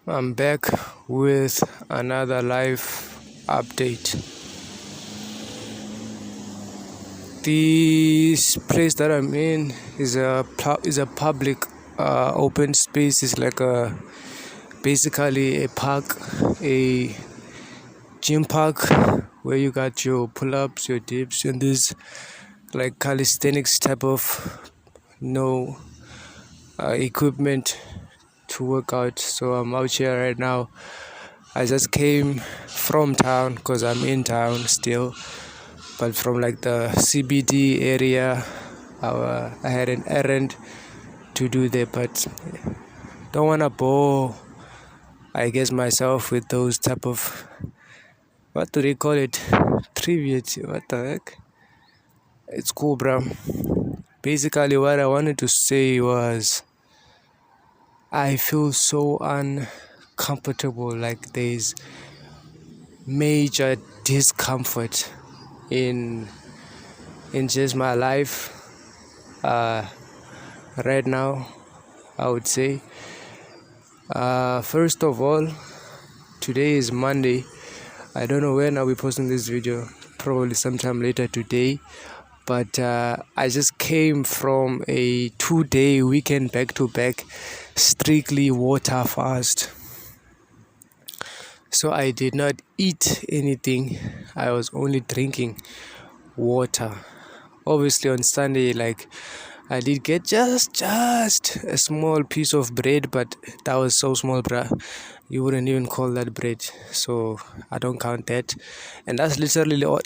I'm back with another live update. This place that I'm in is a public open space. It's like basically a park, a gym park where you got your pull-ups, your dips, and this like calisthenics type of no equipment to work out. So I'm out here right now. I just came from town because I'm in town still, but from like the CBD area. I had an errand to do there, but don't wanna bore, I guess, myself with those type of, what do they call it, trivia. What the heck? It's cool, bro. Basically, what I wanted to say was I feel so uncomfortable, like there's major discomfort in just my life right now, I would say. First of all, today is Monday. I don't know when I'll be posting this video, probably sometime later today, but I just came from a 2-day weekend back-to-back strictly water fast. So I did not eat anything, I was only drinking water. Obviously on Sunday, like, I did get just a small piece of bread, but that was so small, bruh. You wouldn't even call that bread, so I don't count that. And that's literally all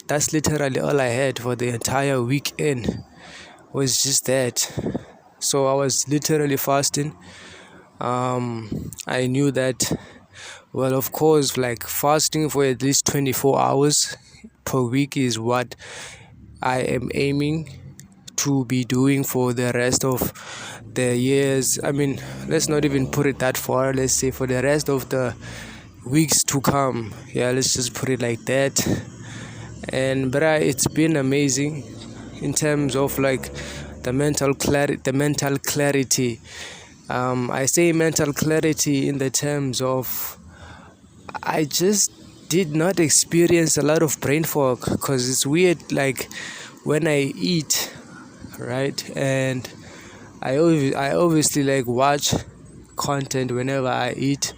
I had for the entire weekend, was just that. So I was literally fasting. I knew that, well, of course, like fasting for at least 24 hours per week is what I am aiming to be doing for the rest of the years. I mean, let's not even put it that far. Let's say for the rest of the weeks to come. Yeah, let's just put it like that. And but it's been amazing in terms of like the mental clarity. I say mental clarity in the terms of I just did not experience a lot of brain fog, because it's weird, like when I eat, right, and I obviously like watch content whenever I eat,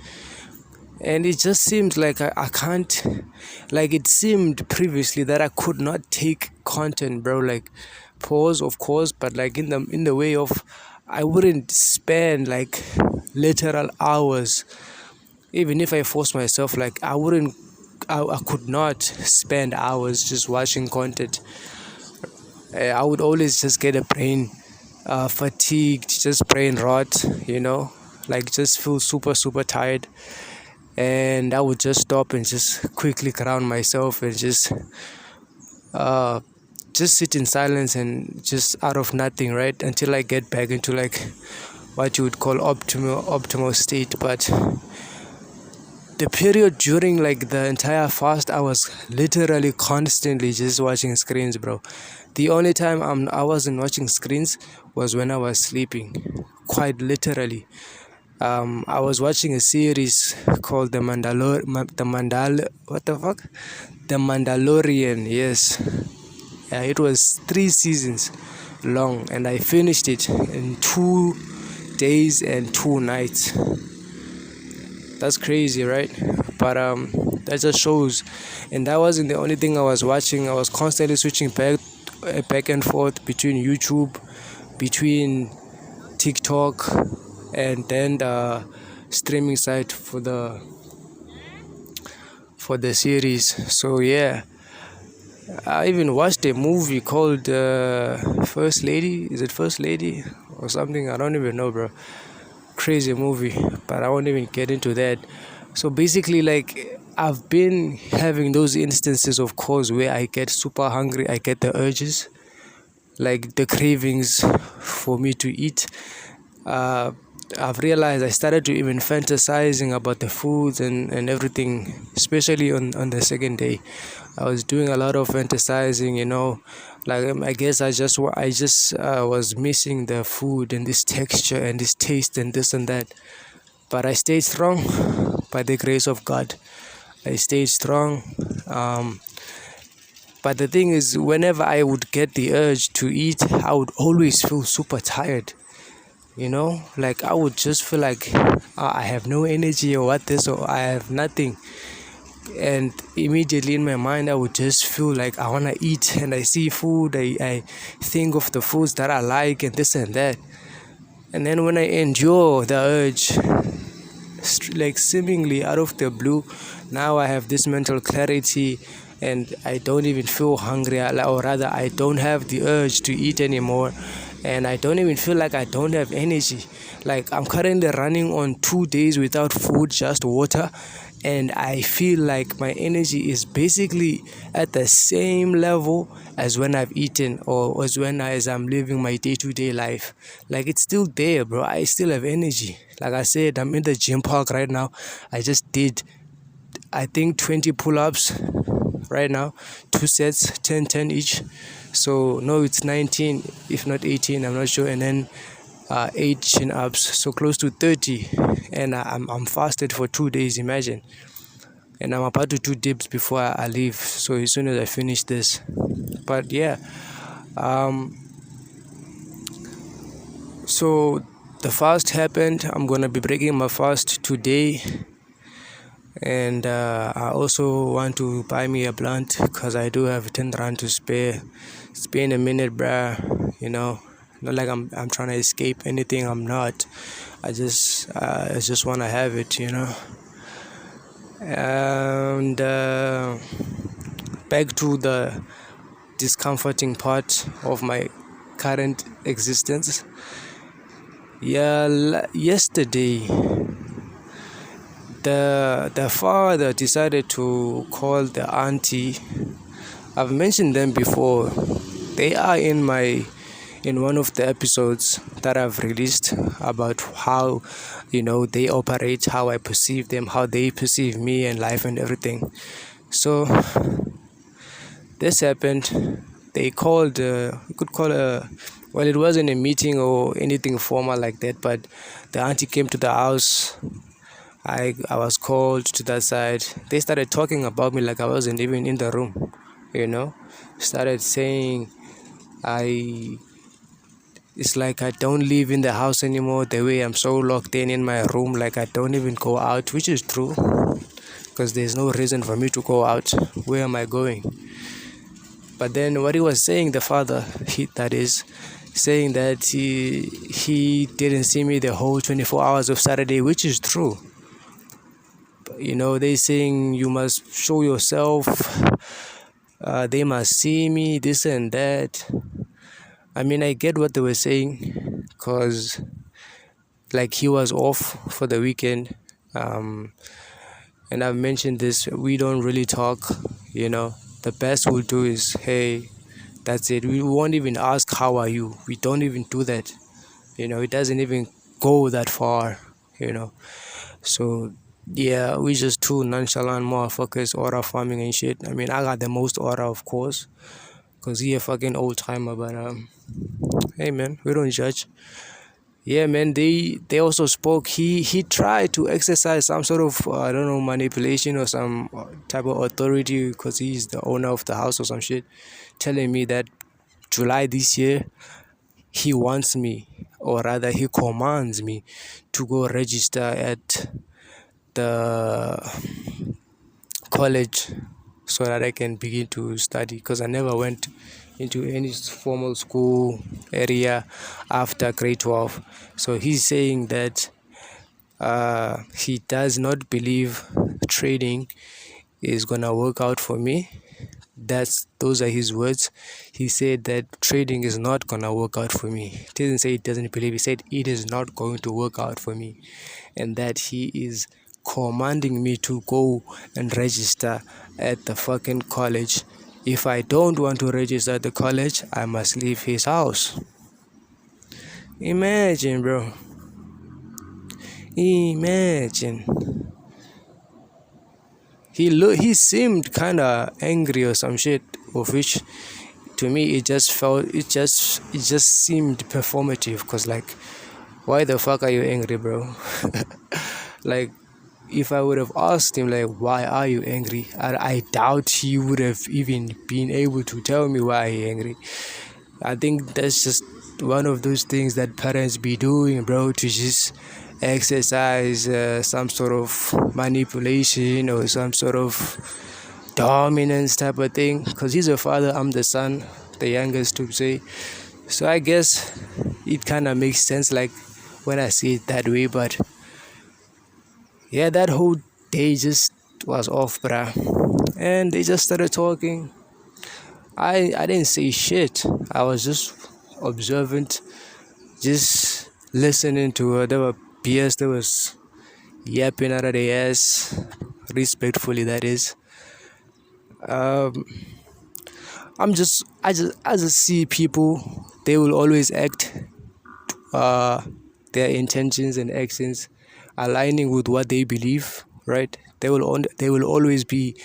and it just seems like I can't, like it seemed previously that I could not take content, bro, like pause of course, but like in the way of I wouldn't spend like literal hours. Even if I force myself, like I could not spend hours just watching content. I would always just get a brain fatigued, just brain rot, like just feel super tired. And I would just stop and just quickly ground myself and just sit in silence and just out of nothing, right? Until I get back into like what you would call optimal state. But the period during like the entire fast, I was literally constantly just watching screens, bro. The only time I wasn't watching screens was when I was sleeping, quite literally. I was watching a series called The Mandalorian. Yes, yeah, it was 3 seasons long, and I finished it in 2 days and 2 nights. That's crazy, right? But that just shows. And that wasn't the only thing I was watching. I was constantly switching back and forth between YouTube, between TikTok, and then the streaming site for the series. So yeah, I even watched a movie called First Lady. Is it First Lady or something? I don't even know, bro. Crazy movie, but I won't even get into that. So basically, like, I've been having those instances, of course, where I get super hungry, I get the urges, like the cravings for me to eat. I've realized I started to even fantasizing about the foods and everything, especially on the second day. I was doing a lot of fantasizing, like I guess I just was missing the food and this texture and this taste and this and that. But I stayed strong by the grace of God. I stayed strong. But the thing is, whenever I would get the urge to eat, I would always feel super tired. Like I would just feel like I have no energy or what this, or I have nothing. And immediately in my mind, I would just feel like I want to eat, and I see food, I think of the foods that I like and this and that. And then when I endure the urge, like seemingly out of the blue, now I have this mental clarity and I don't even feel hungry, or rather I don't have the urge to eat anymore, and I don't even feel like I don't have energy. Like I'm currently running on 2 days without food, just water, and I feel like my energy is basically at the same level as when I've eaten, or as I'm living my day-to-day life. Like it's still there, bro. I still have energy. Like I said, I'm in the gym park right now. I just did, I think, 20 pull-ups right now, 2 sets, 10 each. So no, it's 19, if not 18, I'm not sure. And then 8 chin-ups, so close to 30. And I'm fasted for 2 days, imagine. And I'm about to do dips before I leave, so as soon as I finish this. But yeah, so the fast happened. I'm gonna be breaking my fast today. And I also want to buy me a blunt, because I do have 10 rand to spare. It's been a minute, bruh. Not like I'm trying to escape anything. I'm not. I just want to have it. And back to the discomforting part of my current existence. Yeah, yesterday the father decided to call the auntie. I've mentioned them before. They are in one of the episodes that I've released about how they operate, how I perceive them, how they perceive me and life and everything. So this happened. They called, you could call well, it wasn't a meeting or anything formal like that, but the auntie came to the house. I was called to that side. They started talking about me like I wasn't even in the room. Started saying it's like I don't live in the house anymore, the way I'm so locked in my room, like I don't even go out, which is true, because there's no reason for me to go out. Where am I going? But then what he was saying, the father, that is, saying that he didn't see me the whole 24 hours of Saturday, which is true. They saying you must show yourself, they must see me, this and that. I mean, I get what they were saying, because like he was off for the weekend, and I've mentioned this, we don't really talk. The best we'll do is, hey, that's it. We won't even ask how are you. We don't even do that. It doesn't even go that far. So yeah, we just two nonchalant motherfuckers, aura farming and shit. I mean, I got the most aura, of course, because he a fucking old timer. But hey man, we don't judge. Yeah man, they also spoke. He tried to exercise some sort of I don't know, manipulation or some type of authority, because he's the owner of the house or some shit, telling me that July this year he wants me, or rather he commands me, to go register at the college so that I can begin to study, because I never went into any formal school area after grade 12. So he's saying that he does not believe trading is gonna work out for me. Those are his words. He said that trading is not gonna work out for me. He didn't say he doesn't believe, he said it is not going to work out for me, and that he is commanding me to go and register at the fucking college. If I don't want to register at the college, I must leave his house. Imagine, bro. Imagine. He seemed kind of angry or some shit, of which to me it just seemed performative, because like, why the fuck are you angry, bro? Like, if I would have asked him, like, why are you angry? I doubt he would have even been able to tell me why he angry. I think that's just one of those things that parents be doing, bro, to just exercise some sort of manipulation or some sort of dominance type of thing. Because he's a father, I'm the son, the youngest to say. So I guess it kind of makes sense, like, when I see it that way. But yeah, that whole day just was off, bruh. And they just started talking. I didn't say shit. I was just observant, just listening to her. There were peers that was yapping out of their ass, respectfully, that is. Um, I just see people. They will always act, uh, their intentions and actions aligning with what they believe. Right? They will always be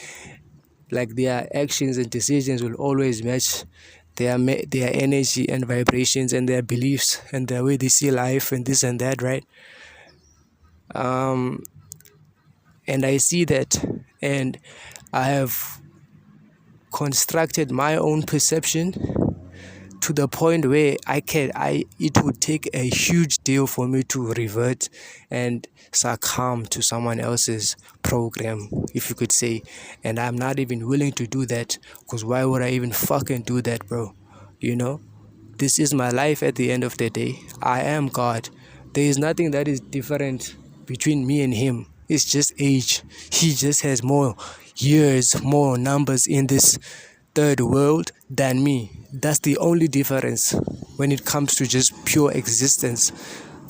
like, their actions and decisions will always match their energy and vibrations and their beliefs and the way they see life and this and that, right? um and I see that, and I have constructed my own perception to the point where it would take a huge deal for me to revert and succumb to someone else's program, if you could say. And I'm not even willing to do that, because why would I even fucking do that, bro? You know, this is my life. At the end of the day, I am God. There is nothing that is different between me and him. It's just age. He just has more years, more numbers in this third world than me. That's the only difference when it comes to just pure existence,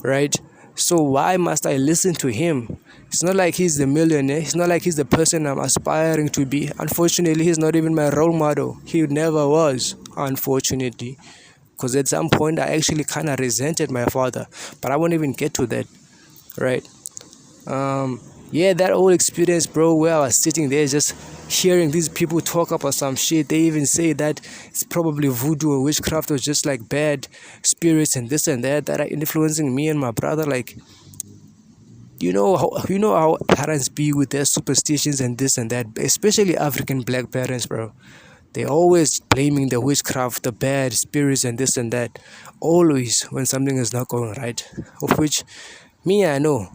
right? So why must I listen to him? It's not like he's the millionaire. It's not like he's the person I'm aspiring to be. Unfortunately, he's not even my role model. He never was, unfortunately. Because at some point, I actually kind of resented my father. But I won't even get to that, right? Yeah, that whole experience, bro, where I was sitting there just hearing these people talk about some shit. They even say that it's probably voodoo or witchcraft or just like bad spirits and this and that are influencing me and my brother. Like, you know how parents be with their superstitions and this and that, especially African black parents, bro. They always blaming the witchcraft, the bad spirits and this and that, always when something is not going right. Of which, me, I know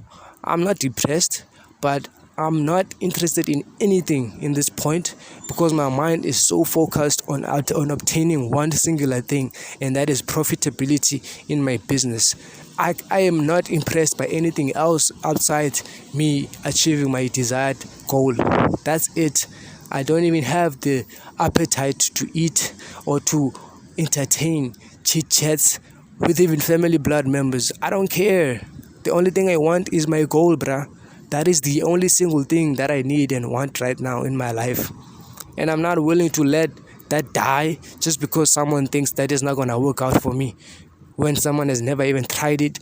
I'm not depressed, but I'm not interested in anything in this point, because my mind is so focused on obtaining one singular thing, and that is profitability in my business. I am not impressed by anything else outside me achieving my desired goal. That's it. I don't even have the appetite to eat or to entertain chit chats with even family blood members. I don't care. The only thing I want is my goal, bruh. That is the only single thing that I need and want right now in my life. And I'm not willing to let that die just because someone thinks that is not gonna work out for me, when someone has never even tried it,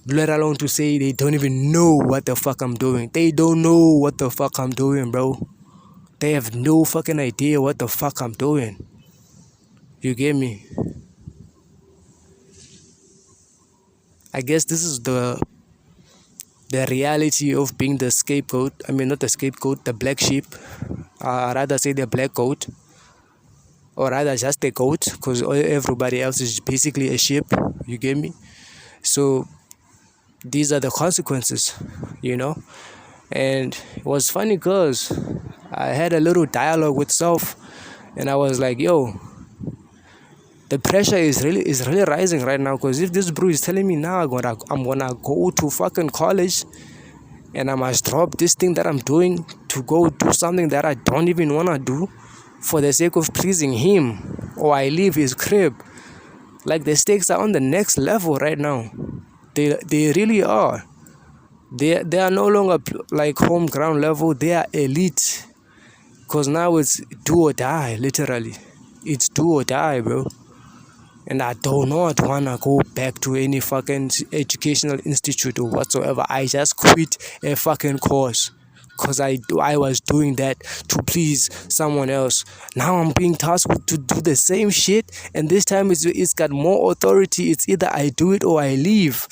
let alone to say they don't even know what the fuck I'm doing. They don't know what the fuck I'm doing, bro. They have no fucking idea what the fuck I'm doing. You get me? I guess this is the reality of being the scapegoat. I mean, not the scapegoat, the black sheep. Rather say the black goat, or rather just a goat, because everybody else is basically a sheep. You get me? So these are the consequences, you know. And it was funny because I had a little dialogue with self, and I was like, yo, the pressure is really rising right now, because if this bro is telling me now I'm gonna go to fucking college and I must drop this thing that I'm doing to go do something that I don't even wanna do for the sake of pleasing him, or I leave his crib. Like, the stakes are on the next level right now. They really are. They are no longer like home ground level. They are elite, because now it's do or die. Literally, it's do or die, bro. And I do not wanna go back to any fucking educational institute or whatsoever. I just quit a fucking course because I was doing that to please someone else. Now I'm being tasked to do the same shit, and this time it's got more authority. It's either I do it or I leave.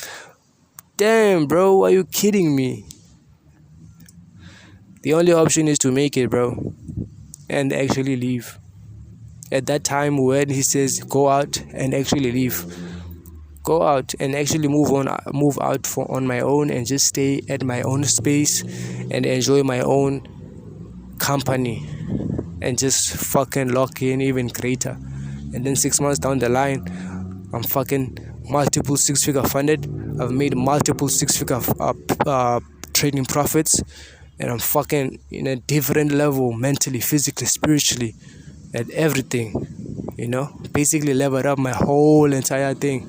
Damn, bro, are you kidding me? The only option is to make it, bro, and actually leave. At that time when he says go out and actually leave, go out and actually move out for on my own and just stay at my own space and enjoy my own company and just fucking lock in even greater. And then 6 months down the line, I'm fucking multiple six-figure funded. I've made multiple six-figure trading profits, and I'm fucking in a different level mentally, physically, spiritually, at everything. Basically leveled up my whole entire thing.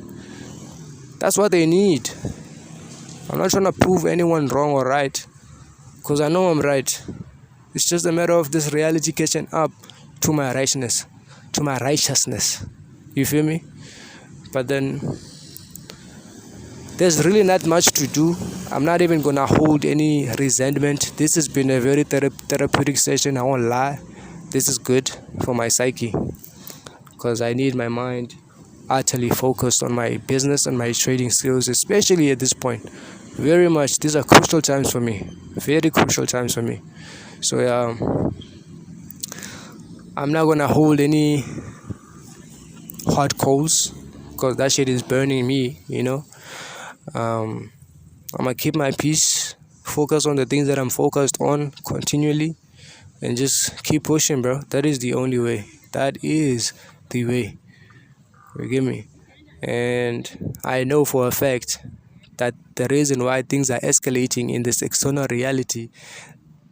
That's what they need. I'm not trying to prove anyone wrong or right, because I know I'm right. It's just a matter of this reality catching up to my righteousness. You feel me? But then there's really not much to do. I'm not even gonna hold any resentment. This has been a very therapeutic session, I won't lie. This is good for my psyche, because I need my mind utterly focused on my business and my trading skills, especially at this point. Very much, these are crucial times for me. Very crucial times for me. So I'm not gonna hold any hot coals, because that shit is burning me. I'm gonna keep my peace, focus on the things that I'm focused on continually, and just keep pushing, bro. That is the only way. That is the way. You get me? And I know for a fact that the reason why things are escalating in this external reality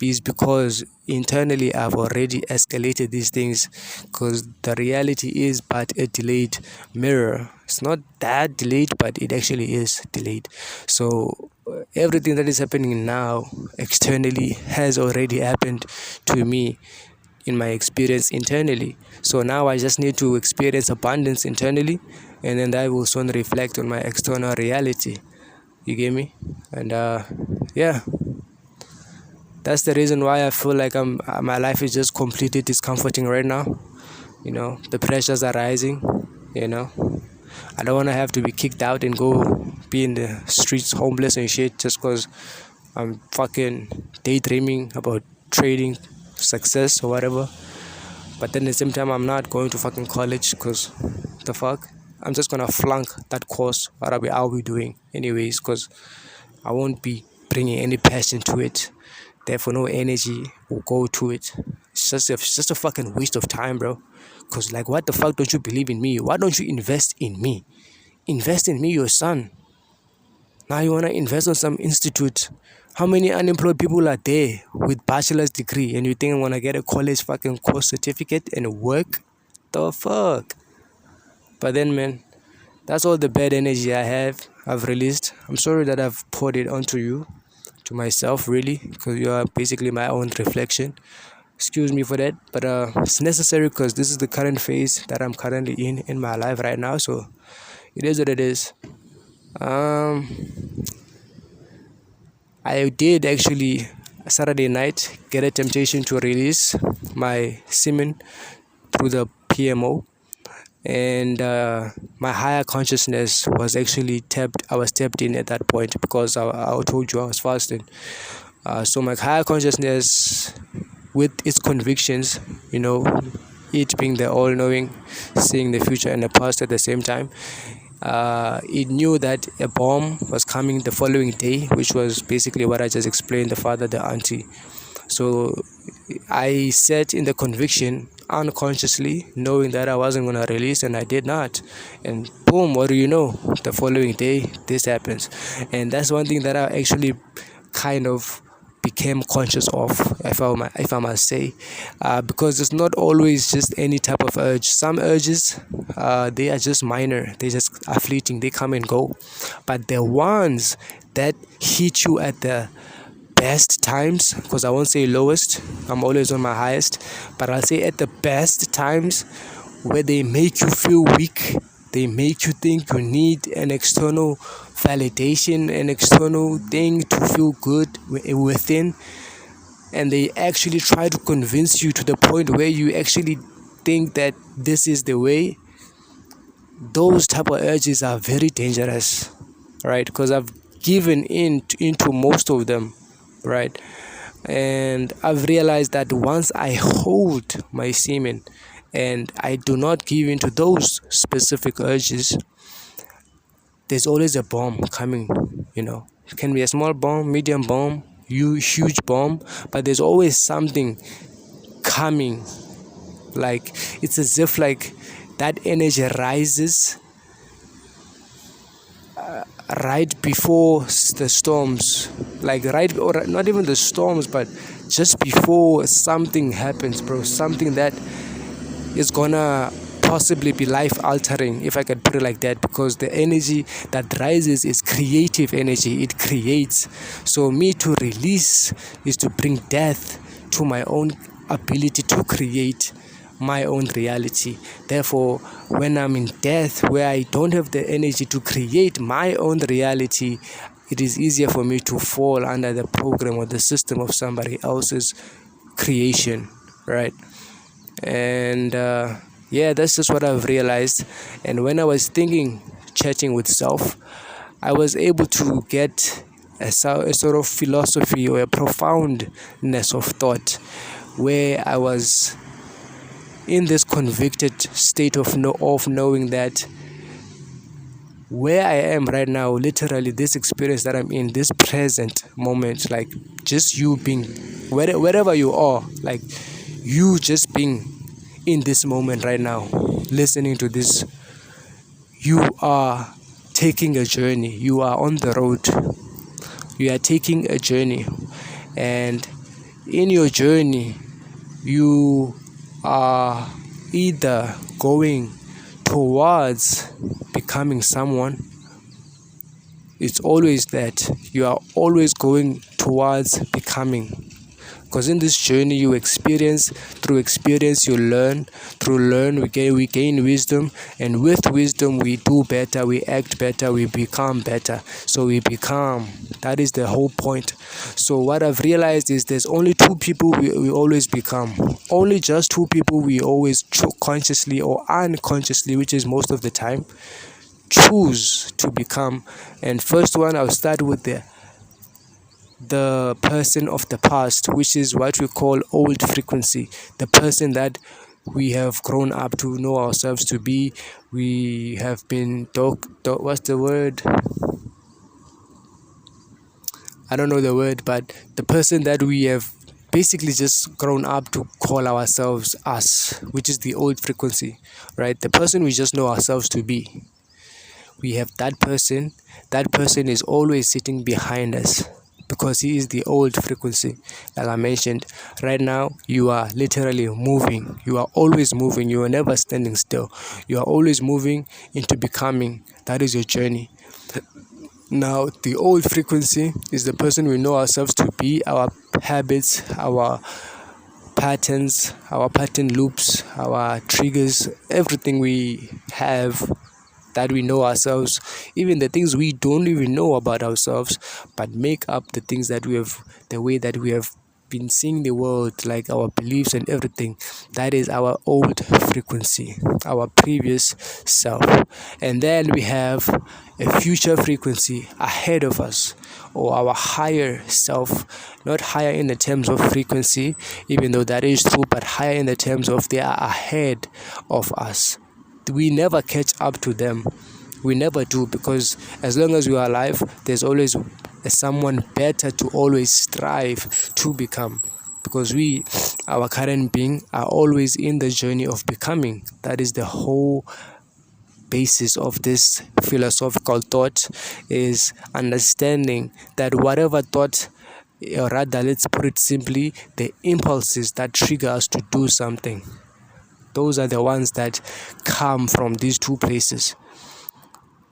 is because internally I've already escalated these things, because the reality is but a delayed mirror. It's not that delayed, but it actually is delayed. So everything that is happening now externally has already happened to me in my experience internally. So now I just need to experience abundance internally, and then that will soon reflect on my external reality. You get me? And yeah, that's the reason why I feel like my life is just completely discomforting right now. The pressures are rising. I don't want to have to be kicked out and go be in the streets homeless and shit just because I'm fucking daydreaming about trading success or whatever. But then at the same time, I'm not going to fucking college, because the fuck, I'm just gonna flunk that course. What I'll be doing anyways, because I won't be bringing any passion to it. Therefore, no energy will go to it. It's just a fucking waste of time, bro. Because like, what the fuck don't you believe in me? Why don't you invest in me? Invest in me, your son. Now you wanna invest on some institute. How many unemployed people are there with bachelor's degree, and you think I'm gonna get a college fucking course certificate and work? The fuck? But then, man, that's all the bad energy I've released. I'm sorry that I've poured it onto you, to myself, really, because you are basically my own reflection. Excuse me for that, but it's necessary, because this is the current phase that I'm currently in my life right now. So it is what it is. I did actually Saturday night get a temptation to release my semen through the PMO, and my higher consciousness was actually tapped. I was tapped in at that point, because I told you I was fasting. So my higher consciousness, with its convictions, it being the all-knowing, seeing the future and the past at the same time, it knew that a bomb was coming the following day, which was basically what I just explained, the father, the auntie. So I sat in the conviction unconsciously, knowing that I wasn't going to release, and I did not. And boom, what do you know? The following day, this happens. And that's one thing that I actually kind of became conscious of, if I must say, because it's not always just any type of urge. Some urges, they are just minor, they just are fleeting, they come and go. But the ones that hit you at the best times, because I won't say lowest, I'm always on my highest, but I'll say at the best times, where they make you feel weak, they make you think you need an external validation, an external thing to feel good within, and they actually try to convince you to the point where you actually think that this is the way. Those type of urges are very dangerous, right? Because I've given into most of them, right? And I've realized that once I hold my semen and I do not give in to those specific urges, there's always a bomb coming. It can be a small bomb, medium bomb, huge bomb, but there's always something coming. Like, it's as if like that energy rises right before the storms, like right, or not even the storms, but just before something happens, bro. Something that is gonna possibly be life altering, if I could put it like that, because the energy that rises is creative energy. It creates. So me to release is to bring death to my own ability to create my own reality. Therefore, when I'm in death, where I don't have the energy to create my own reality, it is easier for me to fall under the program or the system of somebody else's creation, right? And yeah, that's just what I've realized. And when I was thinking, chatting with self, I was able to get a sort of philosophy or a profoundness of thought, where I was in this convicted state of knowing that where I am right now, literally this experience that I'm in, this present moment, like just you being wherever you are, like you just being in this moment right now, listening to this, you are taking a journey. You are on the road. You are taking a journey, and in your journey, you are either going towards becoming someone. It's always that you are always going towards becoming, because in this journey you experience, through experience you learn, we gain wisdom, and with wisdom we do better, we act better, we become better. So we become, that is the whole point. So what I've realized is there's only two people we always become, only just two people we always consciously or unconsciously, which is most of the time, choose to become. And first one, I'll start with the person of the past, which is what we call old frequency, the person that we have grown up to know ourselves to be. We have been what's the word, I don't know the word, but the person that we have basically just grown up to call ourselves us, which is the old frequency, right? The person we just know ourselves to be. We have that person. That person is always sitting behind us, because he is the old frequency. Like I mentioned, right now you are literally moving. You are always moving. You are never standing still. You are always moving into becoming. That is your journey. Now, the old frequency is the person we know ourselves to be, our habits, our patterns, our pattern loops, our triggers, everything we have that we know ourselves, even the things we don't even know about ourselves, but make up the things that we have, the way that we have been seeing the world, like our beliefs and everything. That is our old frequency, our previous self. And then we have a future frequency ahead of us, or our higher self. Not higher in the terms of frequency, even though that is true, but higher in the terms of they are ahead of us. We never catch up to them. We never do, because as long as we are alive, there's always someone better to always strive to become, because we, our current being, are always in the journey of becoming. That is the whole basis of this philosophical thought, is understanding that whatever thought, or rather, let's put it simply, the impulses that trigger us to do something, those are the ones that come from these two places.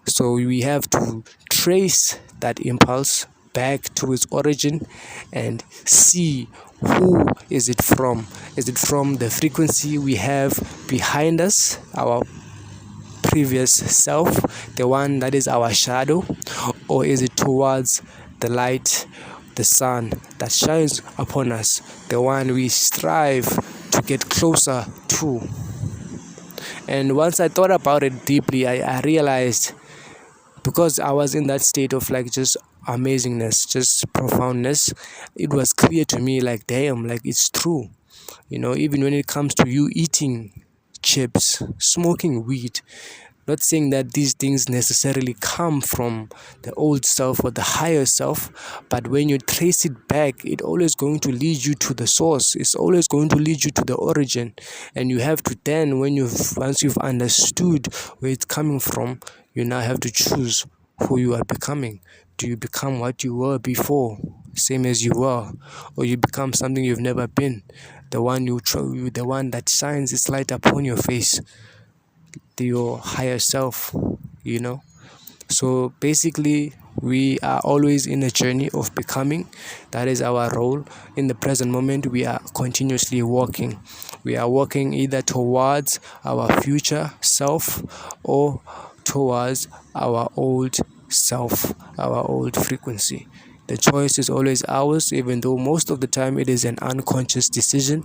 So we have to trace that impulse back to its origin and see who is it from. Is it from the frequency we have behind us, our previous self, the one that is our shadow, or is it towards the light, the sun that shines upon us, the one we strive to get closer to? And once I thought about it deeply, I realized, because I was in that state of like just amazingness, just profoundness, it was clear to me, like, damn, like, it's true. Even when it comes to you eating chips, smoking weed, not saying that these things necessarily come from the old self or the higher self, but when you trace it back, it's always going to lead you to the source. It's always going to lead you to the origin. And you have to then, once you've understood where it's coming from, you now have to choose who you are becoming. Do you become what you were before, same as you were, or you become something you've never been, the one the one that shines its light upon your face, your higher self, you know? So basically, we are always in a journey of becoming. That is our role. In the present moment, we are continuously walking. We are walking either towards our future self or towards our old self, our old frequency. The choice is always ours, even though most of the time it is an unconscious decision.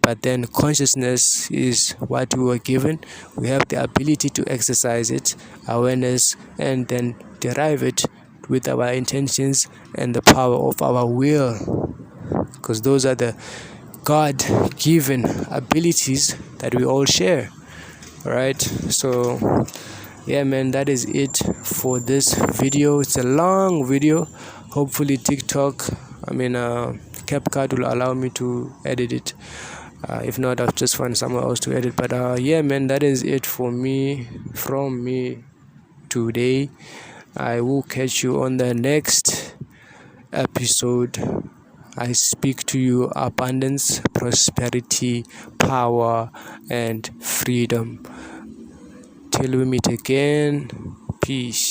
But then consciousness is what we were given. We have the ability to exercise it, awareness, and then derive it with our intentions and the power of our will, because those are the God-given abilities that we all share. All right, so yeah, man, that is it for this video. It's a long video. Hopefully TikTok, CapCut will allow me to edit it. If not, I'll just find somewhere else to edit. But yeah, man, that is it from me today. I will catch you on the next episode. I speak to you abundance, prosperity, power, and freedom. Till we meet again, peace.